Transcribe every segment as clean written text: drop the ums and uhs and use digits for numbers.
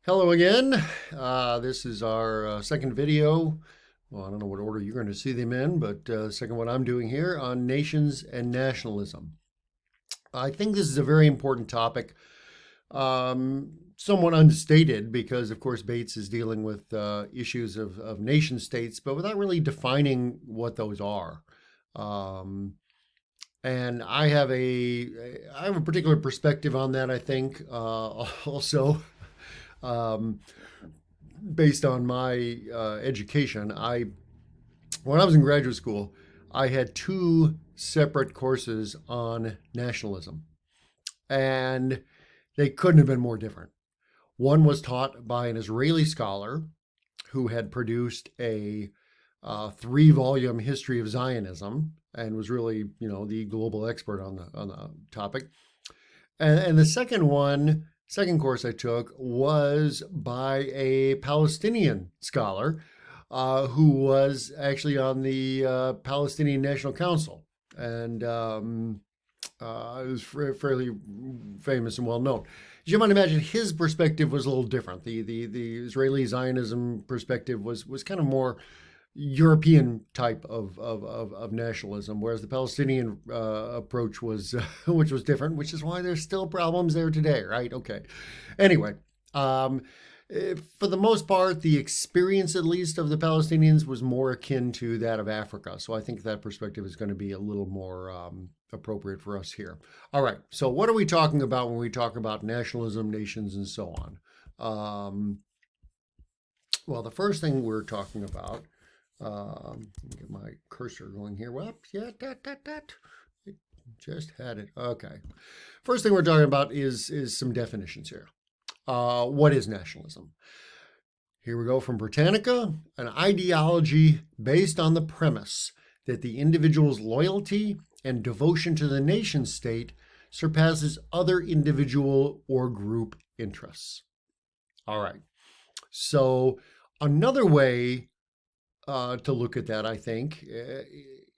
Hello again. This is our second video. Well, I don't know what order you're going to see them in, but second one I'm doing here on nations and nationalism. I think this is a very important topic, somewhat unstated because, of course, Bates is dealing with issues of nation states, but without really defining what those are. Um, and I have a particular perspective on that. I think also. Um, Based on my education, when I was in graduate school, I had two separate courses on nationalism, and they couldn't have been more different. One was taught by an Israeli scholar who had produced a three-volume history of Zionism and was really, the global expert on the topic. And the second course I took was by a Palestinian scholar who was actually on the Palestinian National Council. And it was fairly famous and well known. As you might imagine, his perspective was a little different. The Israeli Zionism perspective was kind of more European type of nationalism, whereas the Palestinian approach was which was different, which is why there's still problems there today, right? Okay. Anyway, for the most part, the experience, at least, of the Palestinians was more akin to that of Africa. So I think that perspective is going to be a little more appropriate for us here. All right. So what are we talking about when we talk about nationalism, nations, and so on? Well, the first thing we're talking about. Let me get my cursor going here. Whoops, yeah, that. It just had it. Okay. First thing we're talking about is some definitions here. What is nationalism? Here we go from Britannica, an ideology based on the premise that the individual's loyalty and devotion to the nation state surpasses other individual or group interests. All right. So another way to look at that, I think,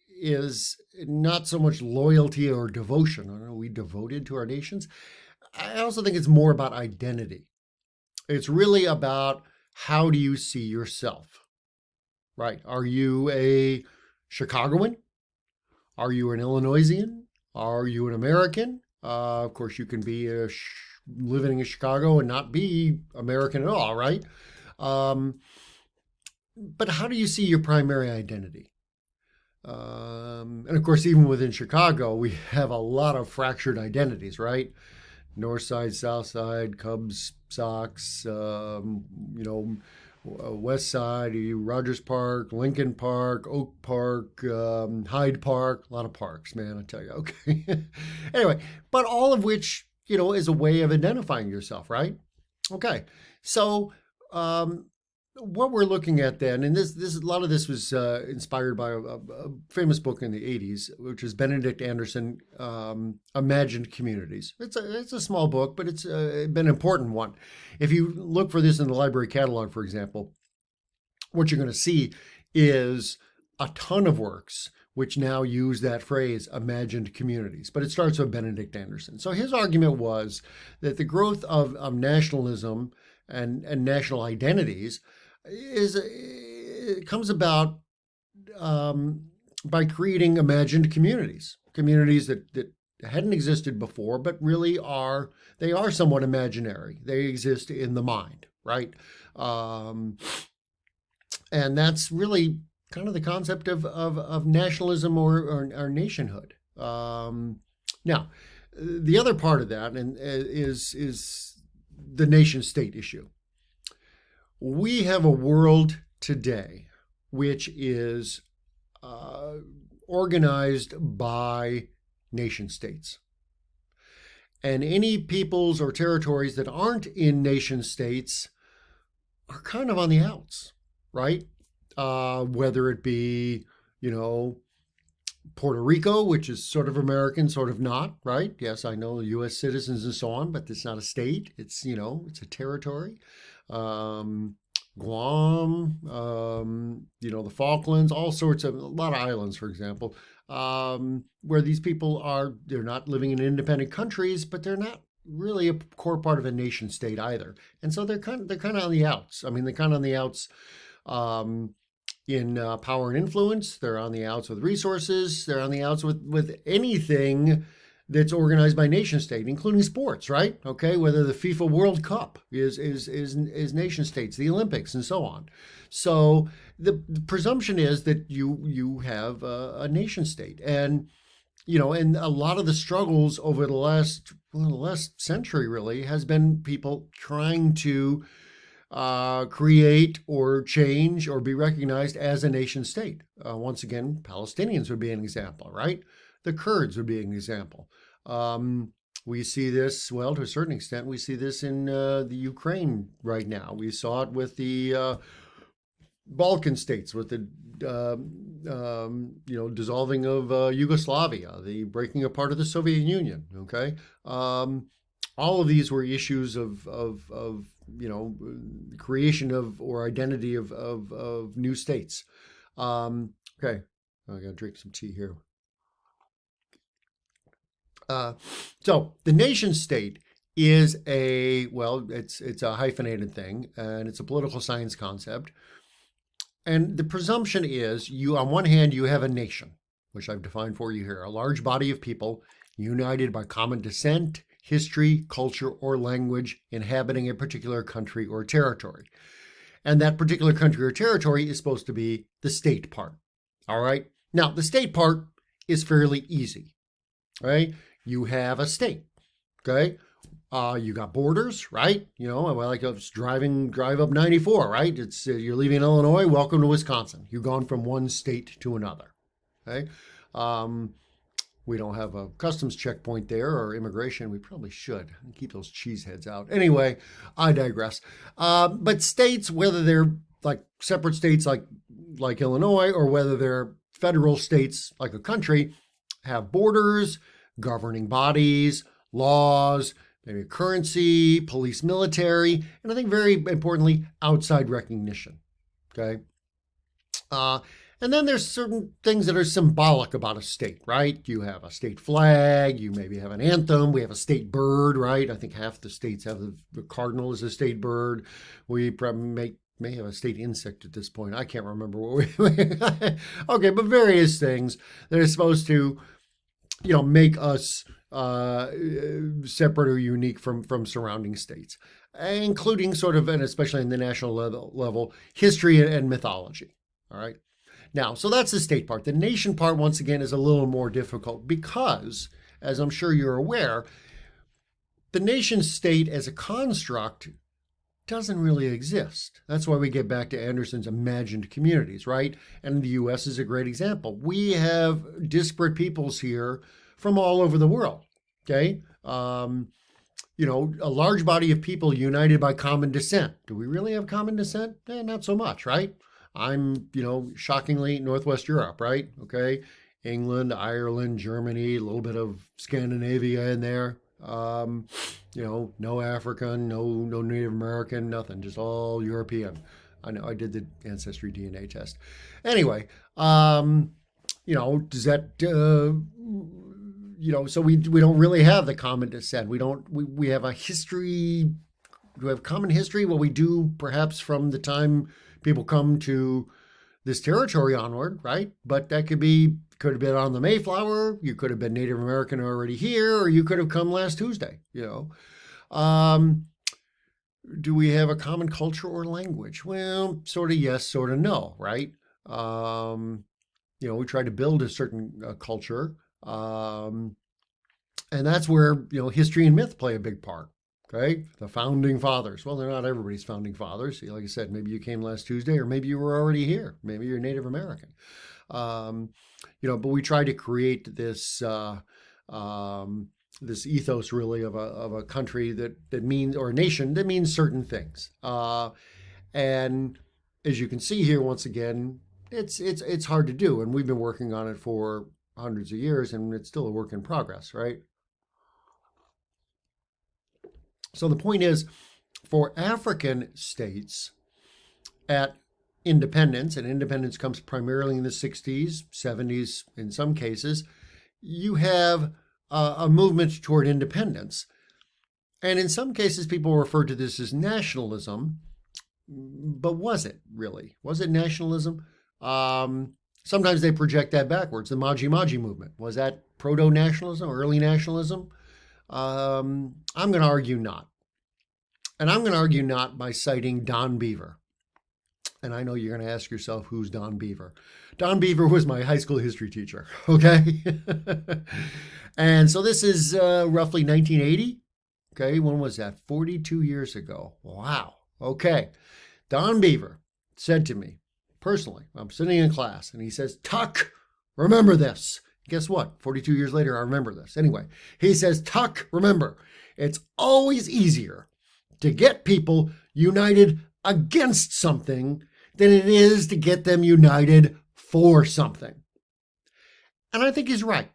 is not so much loyalty or devotion. Are we devoted to our nations? I also think it's more about identity. It's really about how do you see yourself, right? Are you a Chicagoan? Are you an Illinoisian? Are you an American? Of course, you can be living in Chicago and not be American at all, right? But how do you see your primary identity? And of course, even within Chicago, we have a lot of fractured identities, right? North side, south side, Cubs, Sox, west side, Rogers Park, Lincoln Park, Oak Park, Hyde Park, a lot of parks, man, I tell you. Okay. Anyway, but all of which, is a way of identifying yourself, right? Okay. So, what we're looking at then, and this a lot of this was inspired by a famous book in the 80s, which is Benedict Anderson, Imagined Communities. It's a small book, but it's been an important one. If you look for this in the library catalog, for example, what you're going to see is a ton of works which now use that phrase, imagined communities. But it starts with Benedict Anderson. So his argument was that the growth of nationalism and national identities it comes about by creating imagined communities that hadn't existed before, but really are somewhat imaginary. They exist in the mind, right? And that's really kind of the concept of nationalism or nationhood. Now, the other part of that is the nation state issue. We have a world today which is organized by nation states. And any peoples or territories that aren't in nation states are kind of on the outs, right? Whether it be, Puerto Rico, which is sort of American, sort of not, right? Yes, I know U.S. citizens and so on, but it's not a state. It's, it's a territory. Guam, the Falklands, a lot of islands, for example, where these people they're not living in independent countries, but they're not really a core part of a nation state either. And so they're kind of on the outs. I mean, they're kind of on the outs um, in power and influence. They're on the outs with resources. They're on the outs with anything that's organized by nation state, including sports, right? Okay, whether the FIFA World Cup is nation states, the Olympics, and so on. So the presumption is that you have a nation state, and and a lot of the struggles over the last century really has been people trying to create or change or be recognized as a nation state. Once again, Palestinians would be an example, right? The Kurds would be an example. We see this, well, to a certain extent, we see this in the Ukraine right now. We saw it with the Balkan states, with the dissolving of Yugoslavia, the breaking apart of the Soviet Union. Okay, all of these were issues of creation of or identity of new states. Okay, I gotta drink some tea here. So the nation state is it's a hyphenated thing, and it's a political science concept. And the presumption is you, on one hand, you have a nation, which I've defined for you here, a large body of people united by common descent, history, culture, or language, inhabiting a particular country or territory. And that particular country or territory is supposed to be the state part. All right. Now, the state part is fairly easy. Right? You have a state. Okay. You got borders, right? Like I was drive up 94, right? It's you're leaving Illinois, welcome to Wisconsin. You've gone from one state to another. Okay. We don't have a customs checkpoint there or immigration. We probably should keep those cheeseheads out. Anyway, I digress. But states, whether they're like separate states like Illinois or whether they're federal states like a country, have borders, governing bodies, laws, maybe a currency, police, military, and I think very importantly, outside recognition. Okay. And then there's certain things that are symbolic about a state, right? You have a state flag, you maybe have an anthem, we have a state bird, right? I think half the states have the cardinal as a state bird. We probably may have a state insect at this point. I can't remember what we okay, but various things that are supposed to make us separate or unique from surrounding states, including sort of, and especially in the national level, history and mythology. All right. Now, so that's the state part. The nation part, once again, is a little more difficult because, as I'm sure you're aware, the nation state as a construct doesn't really exist. That's why we get back to Anderson's imagined communities, right? And the U.S. is a great example. We have disparate peoples here from all over the world, okay? A large body of people united by common descent. Do we really have common descent? Not so much, right? I'm, shockingly Northwest Europe, right? Okay. England, Ireland, Germany, a little bit of Scandinavia in there. No African, no Native American, nothing, just all European. I know I did the ancestry DNA test. Anyway, does that, so we don't really have the common descent. We have a history. Do we have common history? Well, we do perhaps from the time people come to this territory onward, right? But that could have been on the Mayflower. You could have been Native American already here, or you could have come last Tuesday, Do we have a common culture or language? Well, sort of yes, sort of no, right? We try to build a certain culture. And that's where, history and myth play a big part. Okay, the founding fathers. Well, they're not everybody's founding fathers. Like I said, maybe you came last Tuesday, or maybe you were already here. Maybe you're Native American. But we try to create this this ethos, really, of a country that means, or a nation that means certain things. And as you can see here, once again, it's hard to do, and we've been working on it for hundreds of years, and it's still a work in progress, right? So the point is, for African states at independence, and independence comes primarily in the 60s, 70s in some cases, you have a movement toward independence. And in some cases, people refer to this as nationalism, but was it really? Was it nationalism? Sometimes they project that backwards. The Maji Maji movement, was that proto nationalism, early nationalism? I'm going to argue not. And I'm going to argue not by citing Don Beaver. And I know you're going to ask yourself, who's Don Beaver? Don Beaver was my high school history teacher, okay? And so this is roughly 1980. Okay, when was that? 42 years ago. Wow. Okay. Don Beaver said to me, personally, I'm sitting in class, and he says, Tuck, remember this. Guess what? 42 years later, I remember this. Anyway, he says, Tuck, remember, it's always easier to get people united against something than it is to get them united for something. And I think he's right.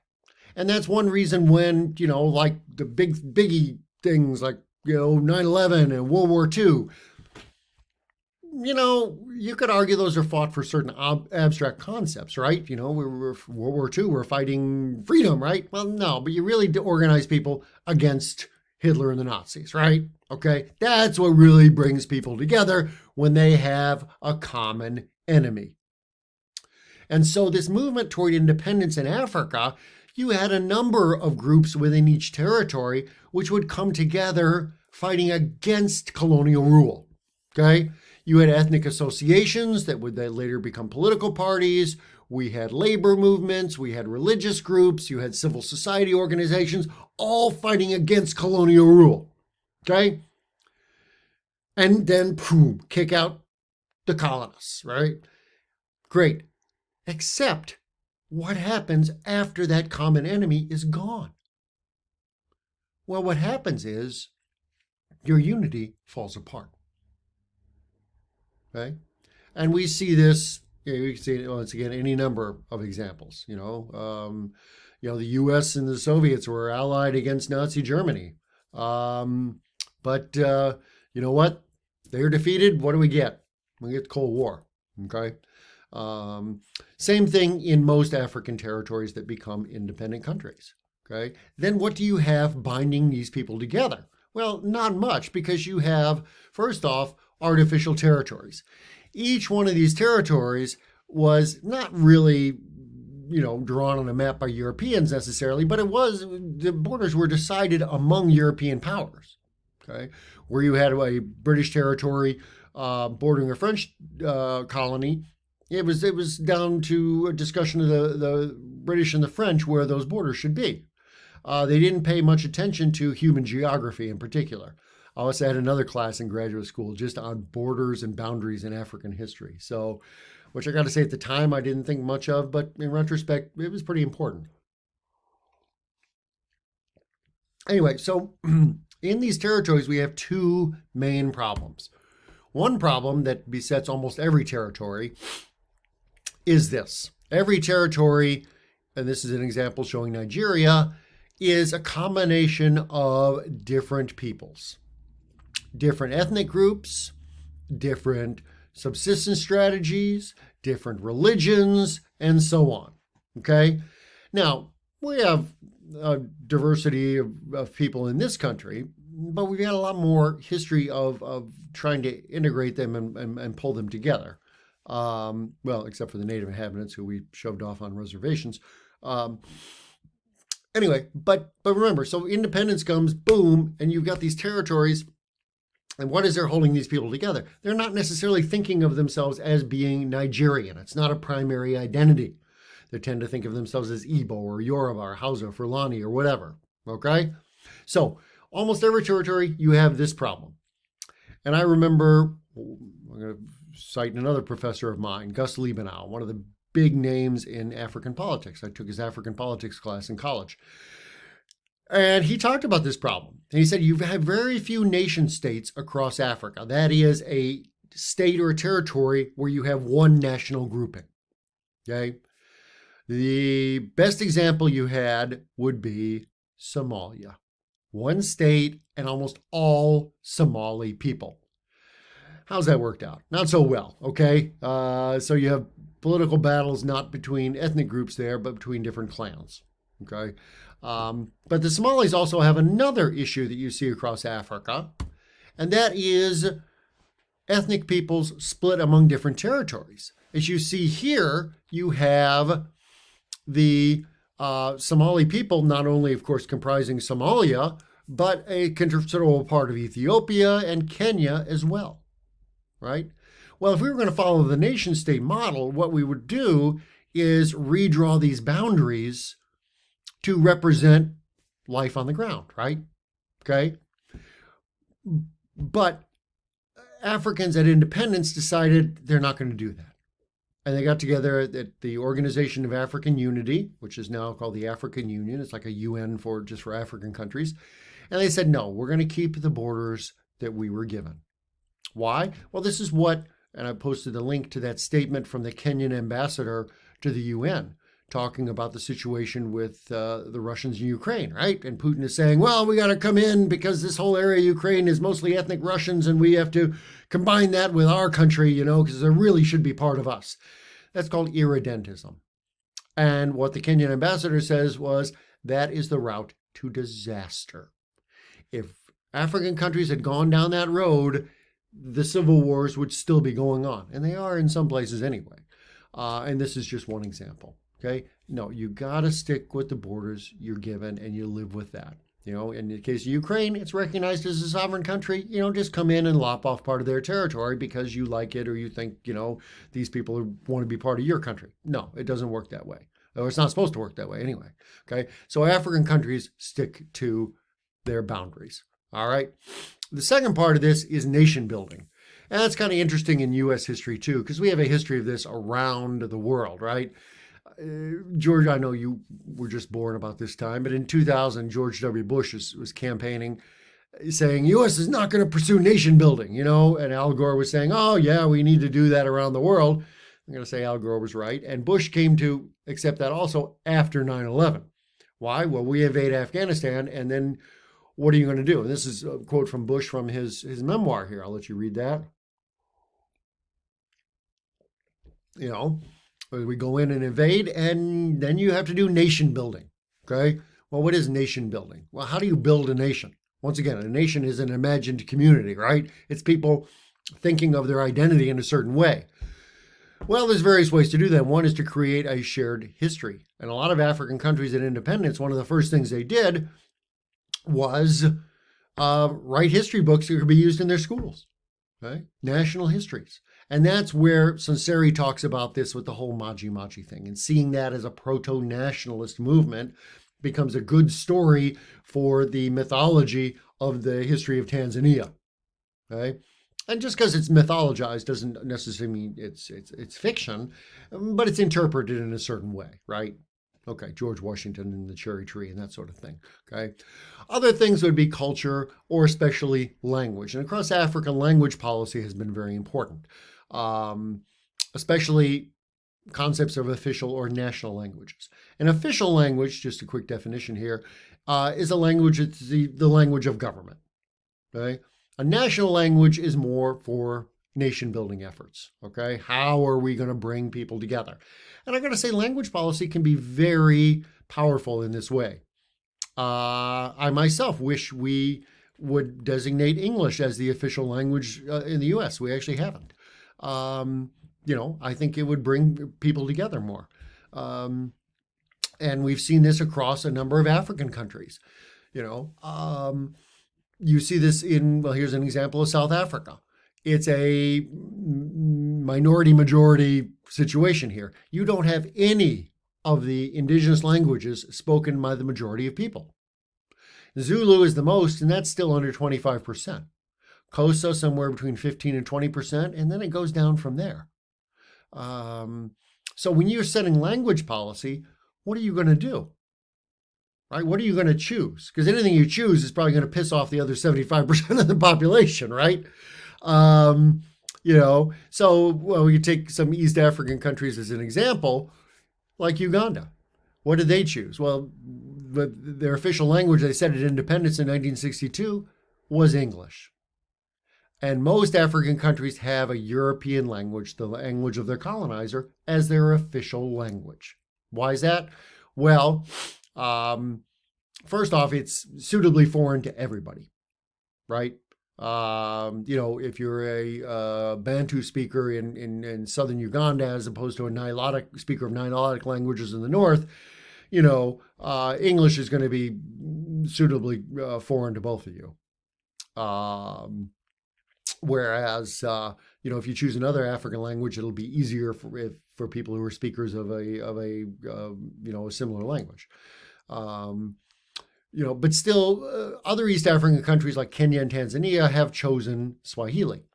And that's one reason when, like the biggie things like, 9/11 and World War II, you could argue those are fought for certain abstract concepts, right? We were World War II, we're fighting freedom, right? Well, no, but you really organize people against Hitler and the Nazis, right? Okay, that's what really brings people together when they have a common enemy. And so this movement toward independence in Africa, you had a number of groups within each territory which would come together fighting against colonial rule, okay? You had ethnic associations that would then later become political parties. We had labor movements. We had religious groups. You had civil society organizations, all fighting against colonial rule, okay? And then, boom, kick out the colonists, right? Great. Except what happens after that common enemy is gone? Well, what happens is your unity falls apart. Okay? And we see this, you can see once again any number of examples. The U.S. and the Soviets were allied against Nazi Germany. But you know what? They're defeated. What do we get? We get the Cold War. Okay? Same thing in most African territories that become independent countries. Okay? Then what do you have binding these people together? Well, not much, because you have, first off, artificial territories. Each one of these territories was not really, drawn on a map by Europeans necessarily, but the borders were decided among European powers. Okay? Where you had a British territory bordering a French colony, it was down to a discussion of the British and the French where those borders should be. They didn't pay much attention to human geography in particular. I also had another class in graduate school just on borders and boundaries in African history. So, which I got to say at the time I didn't think much of, but in retrospect, it was pretty important. Anyway, so in these territories, we have two main problems. One problem that besets almost every territory is this. Every territory, and this is an example showing Nigeria, is a combination of different peoples, different ethnic groups, different subsistence strategies, different religions, and so on. Okay? Now, we have a diversity of people in this country, but we've got a lot more history of trying to integrate them and pull them together. Well, except for the native inhabitants who we shoved off on reservations. Anyway, but remember, so independence comes, boom, and you've got these territories. And what is there holding these people together? They're not necessarily thinking of themselves as being Nigerian. It's not a primary identity. They tend to think of themselves as Igbo or Yoruba or Hausa, Fulani, or whatever. Okay? So almost every territory, you have this problem. And I remember, I'm going to cite another professor of mine, Gus Liebenow, one of the big names in African politics. I took his African politics class in college. And he talked about this problem. And he said, you have very few nation states across Africa. That is a state or a territory where you have one national grouping. Okay? The best example you had would be Somalia. One state and almost all Somali people. How's that worked out? Not so well, okay? So you have political battles not between ethnic groups there, but between different clans, okay? But the Somalis also have another issue that you see across Africa, and that is ethnic peoples split among different territories. As you see here, you have the Somali people, not only, of course, comprising Somalia, but a considerable part of Ethiopia and Kenya as well, right? Well, if we were going to follow the nation state model, what we would do is redraw these boundaries to represent life on the ground, right? Okay. But Africans at independence decided they're not going to do that. And they got together at the Organization of African Unity, which is now called the African Union. It's like a UN for just for African countries. And they said, no, we're going to keep the borders that we were given. Why? Well, this is what, and I posted a link to that statement from the Kenyan ambassador to the UN, talking about the situation with the Russians in Ukraine, right? And Putin is saying, well, we got to come in because this whole area of Ukraine is mostly ethnic Russians and we have to combine that with our country, because it really should be part of us. That's called irredentism. And what the Kenyan ambassador says was that is the route to disaster. If African countries had gone down that road, the civil wars would still be going on. And they are in some places anyway. And this is just one example. Okay. No, you got to stick with the borders you're given and you live with that. In the case of Ukraine, it's recognized as a sovereign country. Just come in and lop off part of their territory because you like it or you think, these people want to be part of your country. No, it doesn't work that way. Or it's not supposed to work that way anyway. Okay. So African countries stick to their boundaries. All right. The second part of this is nation building. And that's kind of interesting in U.S. history too, because we have a history of this around the world, right? George, I know you were just born about this time, but in 2000, George W. Bush was campaigning, saying U.S. is not going to pursue nation building, and Al Gore was saying, oh, yeah, we need to do that around the world. I'm going to say Al Gore was right. And Bush came to accept that also after 9/11. Why? Well, we invade Afghanistan, and then what are you going to do? And this is a quote from Bush from his memoir here. I'll let you read that. We go in and invade, and then you have to do nation building. Okay. Well, what is nation building? Well, how do you build a nation? Once again, a nation is an imagined community, right? It's people thinking of their identity in a certain way. Well, there's various ways to do that. One is to create a shared history. And a lot of African countries at independence, one of the first things they did was write history books that could be used in their schools, right? National histories. And that's where Sunseri talks about this with the whole Maji thing, and seeing that as a proto-nationalist movement becomes a good story for the mythology of the history of Tanzania. Okay? And just because it's mythologized doesn't necessarily mean it's fiction, but it's interpreted in a certain way, right? Okay, George Washington and the cherry tree and that sort of thing. Okay. Other things would be culture or especially language. And across Africa, language policy has been very important. Especially concepts of official or national languages. An official language, just a quick definition here, is a language, it's the language of government. Okay? A national language is more for nation building efforts. Okay? How are we going to bring people together? And I'm going to say language policy can be very powerful in this way. I myself wish we would designate English as the official language in the U.S. We actually haven't. I think it would bring people together more. And we've seen this across a number of African countries. You see this here's an example of South Africa. It's a minority-majority situation here. You don't have any of the indigenous languages spoken by the majority of people. Zulu is the most, and that's still under 25%. Xhosa, somewhere between 15 and 20%, and then it goes down from there. So when you're setting language policy, what are you going to do? Right? What are you going to choose? Because anything you choose is probably going to piss off the other 75% of the population, right? We could take some East African countries as an example, like Uganda. What did they choose? Well, their official language, they said at independence in 1962, was English. And most African countries have a European language, the language of their colonizer, as their official language. Why is that? Well, first off, it's suitably foreign to everybody, right? If you're a Bantu speaker in southern Uganda as opposed to a Nilotic speaker of Nilotic languages in the north, English is going to be suitably foreign to both of you. Whereas, if you choose another African language, it'll be easier for people who are speakers of a similar language. But still, other East African countries like Kenya and Tanzania have chosen Swahili.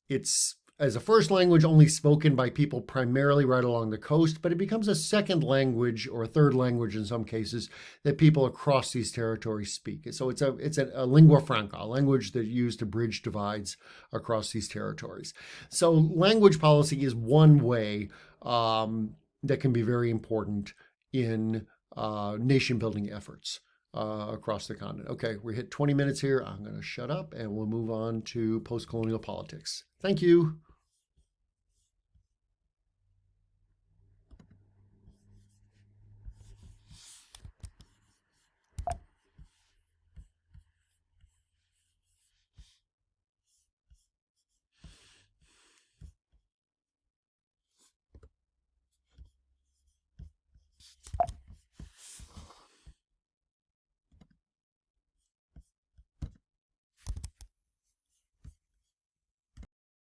It's as a first language only spoken by people primarily right along the coast, but it becomes a second language or a third language in some cases that people across these territories speak. So it's a lingua franca, a language that's used to bridge divides across these territories. So language policy is one way that can be very important in nation building efforts across the continent. Okay, we hit 20 minutes here. I'm going to shut up and we'll move on to post colonial politics. Thank you.